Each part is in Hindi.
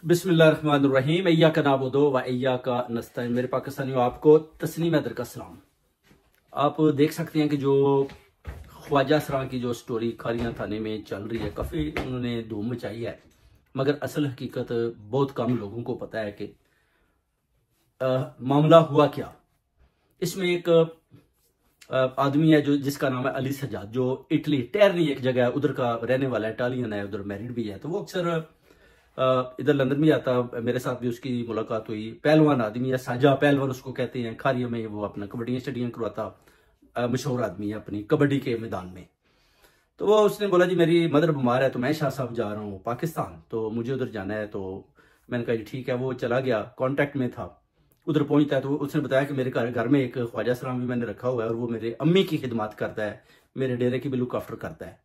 बिस्मिल्लाहिर्रहमानिर्रहीम। अय्या का नाबुदो व अय्या का नस्तईन। मेरे पाकिस्तानियों, आपको तस्नीम हैदर का सलाम। आप देख सकते हैं कि जो ख्वाजा सरा की जो स्टोरी खारियां थाने में चल रही है, काफ़ी उन्होंने धूम मचाई है, मगर असल हकीकत बहुत कम लोगों को पता है कि मामला हुआ क्या। इसमें एक आदमी है जो जिसका नाम है अली सजाद, जो इटली टेरनी एक जगह है उधर का रहने वाला है, इटालियन है, उधर मैरिड भी है। तो वो अक्सर इधर लंदन में आता, मेरे साथ भी उसकी मुलाकात हुई। पहलवान आदमी है, साजा पहलवान उसको कहते हैं। खारिया में वो अपना कबड्डी स्टडियाँ करवाता, मशहूर आदमी है अपनी कबड्डी के मैदान में। तो वो उसने बोला जी मेरी मदर बीमार है, तो मैं शाह साहब जा रहा हूँ पाकिस्तान, तो मुझे उधर जाना है। तो मैंने कहा जी ठीक है। वो चला गया, कांटेक्ट में था, उधर पहुंचता है तो उसने बताया कि मेरे घर में एक ख्वाजा सलाम भी मैंने रखा हुआ है और वो मेरे अम्मी की खिदमत करता है, मेरे डेरे की भी लुक आफ्टर करता है।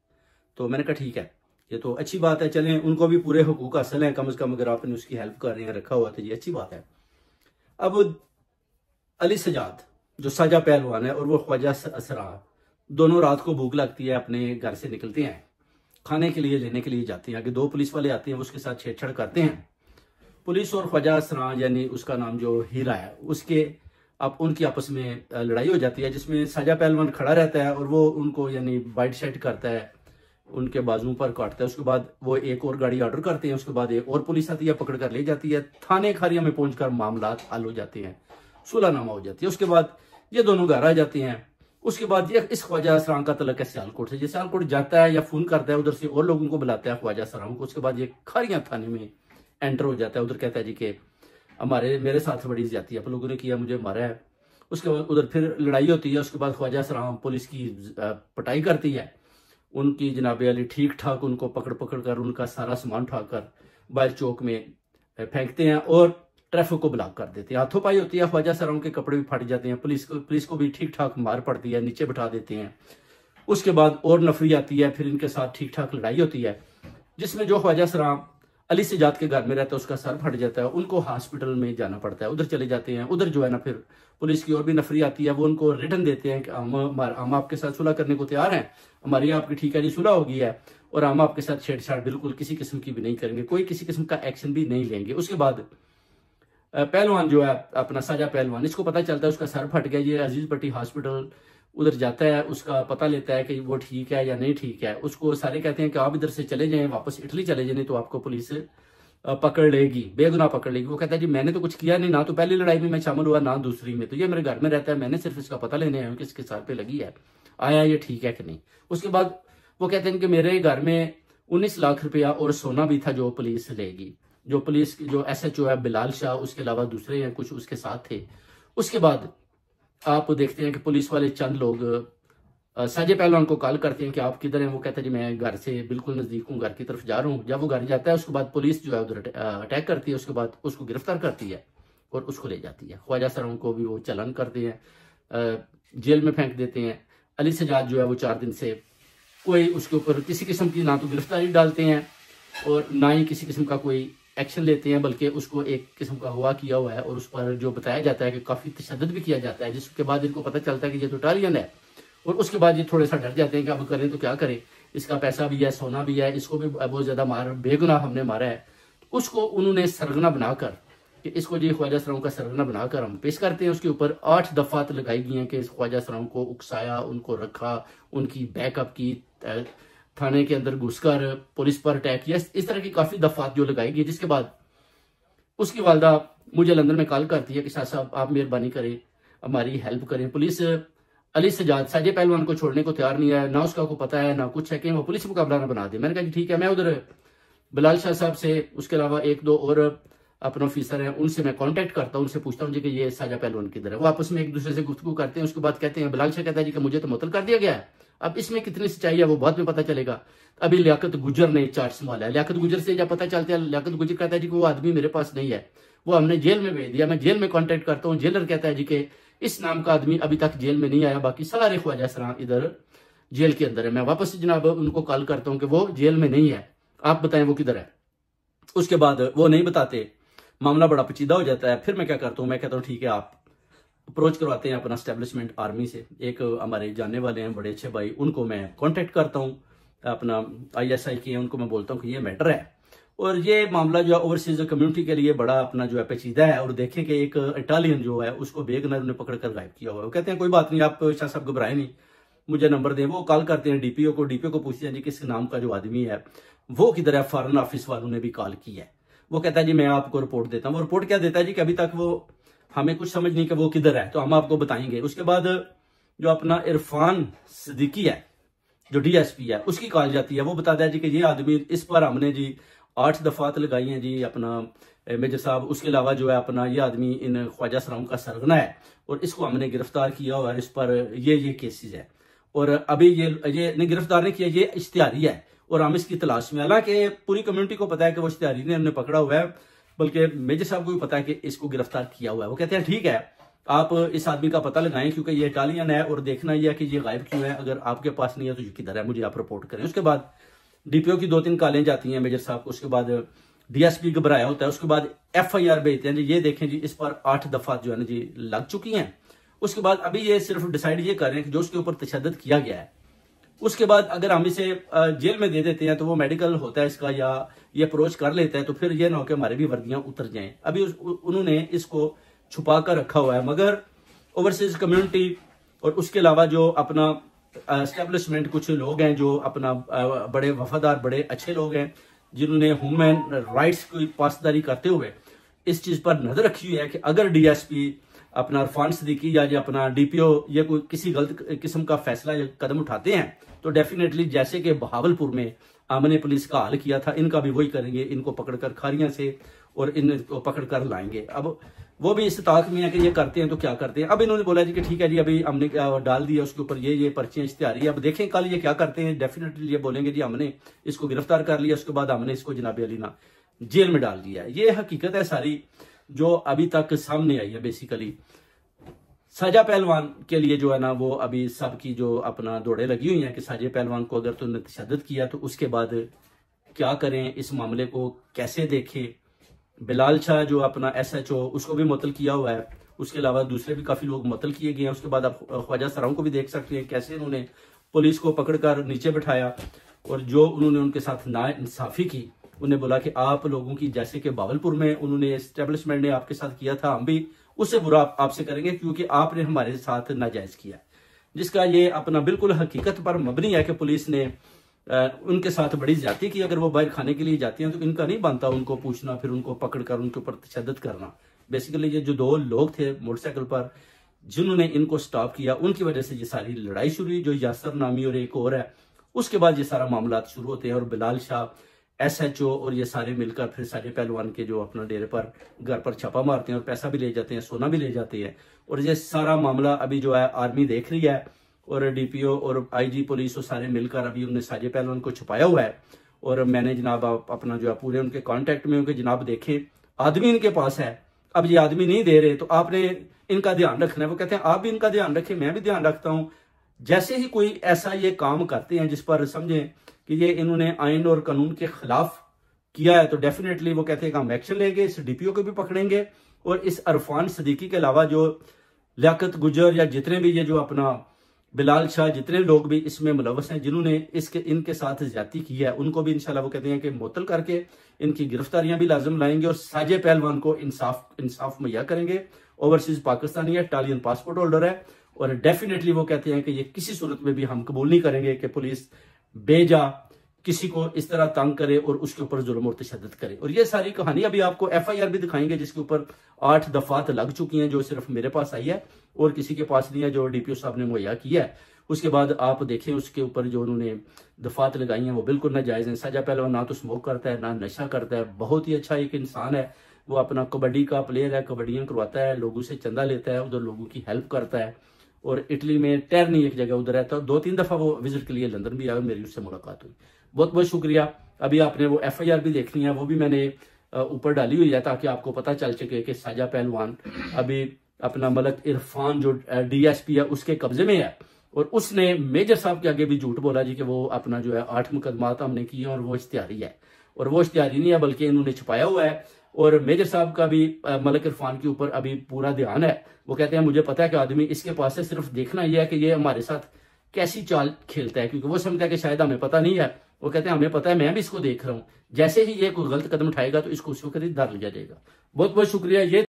तो मैंने कहा ठीक है, ये तो अच्छी बात है, चलें, उनको भी पूरे हुकूक हासिल हैं कम से कम, अगर आपने उसकी हेल्प कर रहे हैं, रखा हुआ तो ये अच्छी बात है। अब अली सजाद जो साजा पहलवान है और वो ख्वाजा सरा, दोनों रात को भूख लगती है, अपने घर से निकलते हैं, खाने के लिए लेने के लिए जाते हैं। आगे दो पुलिस वाले आते हैं, उसके साथ छेड़छाड़ करते हैं। पुलिस और ख्वाजा सरा यानी उसका नाम जो हीरा है, उसके अब उनकी आपस में लड़ाई हो जाती है, जिसमें साजा पहलवान खड़ा रहता है और वो उनको यानी बाइट साइट करता है, उनके बाजुओं पर काटता है। उसके बाद वो एक और गाड़ी ऑर्डर करते हैं, उसके बाद एक और पुलिस आती है, पकड़ कर ले जाती है। थाने खारिया में पहुंचकर मामला हल हो जाते हैं, सुलहनामा हो जाती है। उसके बाद ये दोनों घर आ जाते हैं। उसके बाद ये इस ख्वाजा सराम का तलक है सियालकोट से। ये सियालकोट जाता है या फोन करता है उधर से और लोगों को बुलाता है ख्वाजा सराम को। उसके बाद ये खारिया थाने में एंटर हो जाता है। उधर कहता है जी कि मेरे साथ बड़ी ज्यादती आप लोगों ने किया, मुझे मारा है। उसके बाद उधर फिर लड़ाई होती है। उसके बाद ख्वाजा सराम पुलिस की पटाई करती है, उनकी जनाबे अली ठीक ठाक उनको पकड़ पकड़ कर उनका सारा सामान उठाकर बाहर चौक में फेंकते हैं और ट्रैफिक को ब्लॉक कर देते हैं। हाथों पाई होती है, ख्वाजा सराम के कपड़े भी फट जाते हैं, पुलिस को भी ठीक ठाक मार पड़ती है, नीचे बिठा देते हैं। उसके बाद और नफरी आती है, फिर इनके साथ ठीक ठाक लड़ाई होती है, जिसमें जो ख्वाजा सराम अली सजाद के घर में रहता है उसका सर फट जाता है, उनको हॉस्पिटल में जाना पड़ता है। उधर चले जाते हैं। उधर जो है ना फिर पुलिस की और भी नफरी आती है, वो उनको रिटर्न देते हैं कि हम आपके साथ सुलह करने को तैयार हैं, हमारी आपकी ठीक है जी सुलह हो गई है, और हम आपके साथ छेड़छाड़ बिल्कुल किसी किस्म की भी नहीं करेंगे, कोई किसी किस्म का एक्शन भी नहीं लेंगे। उसके बाद पहलवान जो है अपना साजा पहलवान, इसको पता चलता है उसका सर फट गया, ये अजीज पट्टी हॉस्पिटल उधर जाता है, उसका पता लेता है कि वो ठीक है या नहीं ठीक है। उसको सारे कहते हैं कि आप इधर से चले जाएं, वापस इटली चले जाए, नहीं तो आपको पुलिस पकड़ लेगी, बेगुनाह पकड़ लेगी। वो कहता है जी मैंने तो कुछ किया नहीं, ना तो पहली लड़ाई में मैं शामिल हुआ ना दूसरी में, तो ये मेरे घर में रहता है, मैंने सिर्फ इसका पता लेने आया हूँ कि इसके सर पे लगी है, आया ये ठीक है कि नहीं। उसके बाद वो कहते हैं कि मेरे घर में 19 लाख रुपया और सोना भी था जो पुलिस लेगी। जो पुलिस जो SHO है बिलाल शाह, उसके अलावा दूसरे हैं कुछ उसके साथ थे। उसके बाद आप देखते हैं कि पुलिस वाले चंद लोग साजे पहलवान को कॉल करते हैं कि आप किधर हैं। वो कहता है जी मैं घर से बिल्कुल नजदीक हूँ, घर की तरफ जा रहा हूँ। जब वो घर जाता है उसके बाद पुलिस जो है उधर अटैक करती है, उसके बाद उसको गिरफ्तार करती है और उसको ले जाती है। ख्वाजा सराम को भी वो चालान करते हैं, जेल में फेंक देते हैं। अली सजाद जो है वो 4 दिन से कोई उसके ऊपर किसी किस्म की ना तो गिरफ्तारी डालते हैं और ना ही किसी किस्म का कोई एक्शन लेते हैं, बल्कि उसको एक किस्म का हुआ किया हुआ है और उस पर जो बताया जाता है कि काफी तशद्दुद भी किया जाता है, जिसके बाद इनको पता चलता है कि ये तो इटालियन है। और उसके बाद ये थोड़े सा डर जाते हैं कि अब करें तो क्या करें, इसका पैसा भी है, सोना भी है, इसको भी बहुत ज्यादा बेगुनाह हमने मारा है। उसको उन्होंने सरगना बनाकर कि इसको जी ख्वाजा सराम का सरगना बनाकर हम पेश करते हैं। उसके ऊपर 8 दफात लगाई गई हैं कि इस ख्वाजा सराम को उकसाया, उनको रखा, उनकी बैकअप की, थाने के अंदर घुसकर पुलिस पर अटैक किया, इस तरह की काफी दफात जो लगाई गई। जिसके बाद उसकी वालदा मुझे लंदन में कॉल करती है कि शाह साहब आप मेहरबानी करें, हमारी हेल्प करें। पुलिस अली सजाद साजे पहलवान को छोड़ने को तैयार नहीं है, ना उसका को पता है ना कुछ है कि वो पुलिस मुकाबला ना बना दे। मैंने कहा जी ठीक है, मैं उधर बिलाल शाह साहब से, उसके अलावा 1-2 और अपना ऑफिसर हैं, उनसे मैं कांटेक्ट करता हूँ, उनसे पूछता हूँ जी कि ये साजा पहलवान किधर है। वो आपस में एक दूसरे से गुफ्तगू करते हैं। उसके बाद कहते हैं, बिलाल शाह कहता है जी कि मुझे तो मुअत्तल कर दिया गया है, अब इसमें कितनी सच्चाई है वो बाद में पता चलेगा। अभी लियाकत गुजर ने चार्ज संभाला है। लियाकत गुजर से जब पता चलता है, लियाकत गुजर कहता है जी कि वो आदमी मेरे पास नहीं है, वो हमने जेल में भेज दिया। मैं जेल में कांटेक्ट करता हूँ, जेलर कहता है जी कि इस नाम का आदमी अभी तक जेल में नहीं आया, बाकी सारे ख्वाजा सराम इधर जेल के अंदर है। मैं वापस जनाब उनको कॉल करता हूँ कि वो जेल में नहीं है, आप बताएं वो किधर है। उसके बाद वो नहीं बताते, मामला बड़ा पेचीदा हो जाता है। फिर मैं क्या करता हूँ, मैं कहता हूँ ठीक है आप अप्रोच करवाते हैं अपना एस्टेब्लिशमेंट आर्मी से। एक हमारे जानने वाले हैं बड़े अच्छे भाई, उनको मैं कांटेक्ट करता हूँ, अपना ISI के हैं, उनको मैं बोलता हूँ कि ये मैटर है। और ये मामला जो है ओवरसीज कम्युनिटी के लिए बड़ा अपना जो है पेचीदा है। और देखें कि एक इटालियन जो है उसको बेगनर ने पकड़ कर गायब किया हुआ है। वो कहते हैं कोई बात नहीं, आप शाह साहब घबराए नहीं, मुझे नंबर दें। वो कॉल करते हैं डीपीओ को पूछते हैं जी किस नाम का जो आदमी है वो किधर है। फॉरेन ऑफिस वालों ने भी कॉल की है। वो कहता है जी मैं आपको रिपोर्ट देता हूँ। वो रिपोर्ट क्या देता है जी कि अभी तक वो हमें कुछ समझ नहीं कि वो किधर है, तो हम आपको बताएंगे। उसके बाद जो अपना इरफान सिद्दीकी है जो डीएसपी है उसकी कॉल जाती है। वो बताता है जी कि ये आदमी, इस पर हमने जी 8 दफात लगाई हैं जी अपना मेजर साहब। उसके अलावा जो है अपना ये आदमी इन ख्वाजा सराउं का सरगना है और इसको हमने गिरफ्तार किया और इस पर ये केसेस है। और अभी ये नहीं गिरफ्तार नहीं किया, ये इश्तिहारी है और हम इसकी तलाश में। हालांकि पूरी कम्युनिटी को पता है कि वो इश्तिहारी ने हमने पकड़ा हुआ है, बल्कि मेजर साहब को भी पता है कि इसको गिरफ्तार किया हुआ है। वो कहते हैं ठीक है आप इस आदमी का पता लगाएं क्योंकि ये इटालियन है और देखना यह है कि ये गायब क्यों है। अगर आपके पास नहीं है तो ये किधर है, मुझे आप रिपोर्ट करें। उसके बाद डीपीओ की 2-3 कॉलें जाती हैं मेजर साहब को। उसके बाद डीएसपी घबराया होता है। उसके बाद एफआईआर भेजते हैं जी, ये देखें जी इस पर 8 दफा जो है ना जी लग चुकी हैं। उसके बाद अभी ये सिर्फ डिसाइड ये कर रहे हैं कि जो उसके ऊपर तशद्दुद किया गया है उसके बाद अगर हम इसे जेल में दे देते हैं तो वो मेडिकल होता है इसका या ये अप्रोच कर लेता है तो फिर ये ना हो कि हमारी भी वर्दियां उतर जाएं। अभी उन्होंने इसको छुपा कर रखा हुआ है। मगर ओवरसीज कम्युनिटी और उसके अलावा जो अपना एस्टेब्लिशमेंट कुछ लोग हैं जो अपना बड़े वफादार बड़े अच्छे लोग हैं जिन्होंने ह्यूमन राइट्स की पासदारी करते हुए इस चीज पर नजर रखी हुई है कि अगर डीएसपी अपना इरफान सिद्दीकी या अपना डीपीओ ये कोई किसी गलत किस्म का फैसला या कदम उठाते हैं तो डेफिनेटली जैसे कि बहावलपुर में आमने पुलिस का हाल किया था इनका भी वही करेंगे। इनको पकड़कर खारियां से और इनको पकड़कर लाएंगे। अब वो भी इस ताक में है कि ये करते हैं तो क्या करते हैं। अब इन्होंने बोला जी कि ठीक है जी अभी हमने डाल दिया उसके ऊपर ये पर्चियां इश्तिहारी। अब देखें कल ये क्या करते हैं। डेफिनेटली ये बोलेंगे जी हमने इसको गिरफ्तार कर लिया, उसके बाद हमने इसको जनाब अलीना जेल में डाल दिया। ये हकीकत है सारी जो अभी तक सामने आई है। बेसिकली साजा पहलवान के लिए जो है ना वो अभी सबकी जो अपना दौड़े लगी हुई हैं कि साजा पहलवान को अगर तुमने तशद्दुद किया तो उसके बाद क्या करें, इस मामले को कैसे देखें। बिलाल शाह जो अपना SHO उसको भी मुअत्तल किया हुआ है। उसके अलावा दूसरे भी काफी लोग मुअत्तल किए गए हैं। उसके बाद आप ख्वाजा सराउं को भी देख सकते हैं कैसे उन्होंने पुलिस को पकड़कर नीचे बिठाया और जो उन्होंने उनके साथ नाइंसाफी की। उन्हें बोला कि आप लोगों की जैसे कि बावलपुर में उन्होंने एस्टेब्लिशमेंट ने आपके साथ किया था हम भी उससे बुरा आपसे करेंगे क्योंकि आपने हमारे साथ नाजायज किया। जिसका ये अपना बिल्कुल हकीकत पर मबनी है कि पुलिस ने उनके साथ बड़ी ज्यादती की। अगर वो बाहर खाने के लिए जाती हैं तो इनका नहीं बनता उनको पूछना फिर उनको पकड़कर उनके ऊपर तशद्दुद करना। बेसिकली ये जो 2 लोग थे मोटरसाइकिल पर जिन्होंने इनको स्टॉप किया उनकी वजह से ये सारी लड़ाई शुरू हुई। जो यासर नामी और एक और है उसके बाद ये सारा मामला शुरू होते हैं और बिलाल शाह SHO और ये सारे मिलकर फिर साजे पहलवान के जो अपना डेरे पर घर पर छापा मारते हैं और पैसा भी ले जाते हैं, सोना भी ले जाते हैं। और ये सारा मामला अभी जो है आर्मी देख रही है और डीपीओ और IG पुलिस और सारे मिलकर अभी उन्होंने साजे पहलवान को छुपाया हुआ है। और मैंने जनाब अपना जो है पूरे उनके कांटेक्ट में उनके जनाब देखे आदमी इनके पास है। अब ये आदमी नहीं दे रहे तो आपने इनका ध्यान रखना है। वो कहते हैं आप भी इनका ध्यान रखें, मैं भी ध्यान रखता हूं। जैसे ही कोई ऐसा ये काम करते हैं जिस पर समझें कि ये इन्होंने आइन और कानून के खिलाफ किया है तो डेफिनेटली वो कहते हैं कि हम एक्शन लेंगे, इस डीपीओ को भी पकड़ेंगे और इस इरफान सिद्दीकी के अलावा जो लियाकत गुजर या जितने भी ये जो अपना बिलाल शाह जितने लोग भी इसमें मुलव्वस हैं जिन्होंने इनके साथ ज्यादती की है उनको भी इंशाल्लाह वो कहते हैं कि मुअत्तल करके इनकी गिरफ्तारियां भी लाजिम लाएंगे और साजे पहलवान को इंसाफ मुहैया करेंगे। ओवरसीज पाकिस्तानी है, इटालियन पासपोर्ट होल्डर है और डेफिनेटली वो कहते हैं कि ये किसी सूरत में भी हम कबूल नहीं करेंगे कि पुलिस बेजा किसी को इस तरह तंग करे और उसके ऊपर जुल्म और तशद्दुद करे। और ये सारी कहानी अभी आपको FIR भी दिखाएंगे जिसके ऊपर 8 दफात लग चुकी हैं जो सिर्फ मेरे पास आई है और किसी के पास नहीं है जो डीपीओ साहब ने मुहैया किया है। उसके बाद आप देखें उसके ऊपर जो उन्होंने दफात लगाई हैं वो बिल्कुल नाजायज हैं। साजा पहलवान ना तो स्मोक करता है ना नशा करता है, बहुत ही अच्छा एक इंसान है। वो अपना कबड्डी का प्लेयर है, कबड्डियां करवाता है, लोगों से चंदा लेता है, उधर लोगों की हेल्प करता है और इटली में टर्नी एक जगह उधर रहता है। 2-3 दफा वो विजिट के लिए लंदन भी आया, मेरी उससे मुलाकात हुई। बहुत बहुत शुक्रिया। अभी आपने वो FIR भी देखनी है, वो भी मैंने ऊपर डाली हुई है ताकि आपको पता चल सके कि साजा पहलवान अभी अपना मलक इरफान जो DSP है उसके कब्जे में है और उसने मेजर साहब के आगे भी झूठ बोला जी कि वो अपना जो है 8 मुकदमात हमने किए और वो इश्तिहारी है। और वो इश्तिहारी नहीं है बल्कि इन्होंने छुपाया हुआ है। और मेजर साहब का भी मलक इरफान के ऊपर अभी पूरा ध्यान है। वो कहते हैं मुझे पता है कि आदमी इसके पास है, सिर्फ देखना यह है कि ये हमारे साथ कैसी चाल खेलता है क्योंकि वो समझता है कि शायद हमें पता नहीं है वो कहते हैं हमें पता है, मैं भी इसको देख रहा हूं, जैसे ही ये कोई गलत कदम उठाएगा तो इसको उसी वक्त ही धर लिया जाएगा। बहुत बहुत शुक्रिया। ये